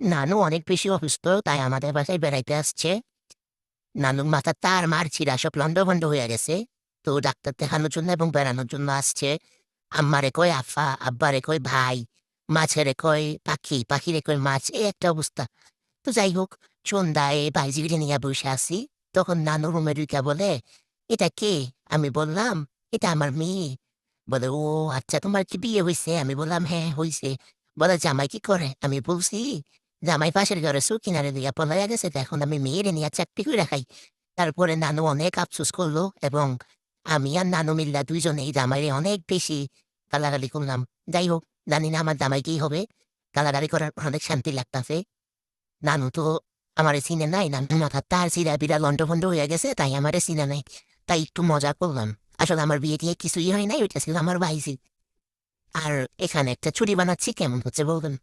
নানু অনেক বেশি অসুস্থ, তাই আমাদের বাসায় বেড়াইতে আসছে। নানুর মাথা তার মার ছিঁড়া সব লন্ডভন্ড হয়ে গেছে। তো ডাক্তার দেখানোর জন্য এবং বেড়ানোর জন্য আসছে। আম্মারে কয় আফা, আব্বারে কয় ভাই, মাছেরে কয় পাখি, পাখিরে কয় মাছ, এই একটা অবস্থা। তো যাই হোক, সন্ধ্যায় বাইজিরে নিয়ে বসে আছি। তখন নানু রুমে ঢুকে বলে, এটা কে? আমি বললাম, এটা আমার মেয়ে। বলে, ও আচ্ছা, তোমার কি বিয়ে হয়েছে? আমি বললাম, হ্যাঁ হয়েছে। বলে, জামাই কি করে? আমি বলছি, জামাই পাশের ঘরে কিনারে দিয়া পলাইয়া গেছে, তো এখন আমি মেয়েরে নিয়ে চাকরি করে খাই। তারপরে নানু অনেক আফসোস করলো এবং আমি আর নানু মিল্লা দুইজনেই জামাইরে অনেক বেশি গালাগালি করলাম। যাই হোক, জানি না আমার জামাই কি হবে। গালাগালি করার পর অনেক শান্তি লাগতাছে। নানু তো আমারে চিনে নাই, নানু মাথা তার চিরা বিরা লন্ডভন্ড হয়ে গেছে, তাই আমারে চিনে নাই। তাই একটু মজা করলাম। আসলে আমার বিয়ে দিয়ে কিছুই হয় নাই, ওইটা ছিল আমার বাইজি। আর এখানে একটা ছুরি বানাচ্ছি, কেমন হচ্ছে বলবেন?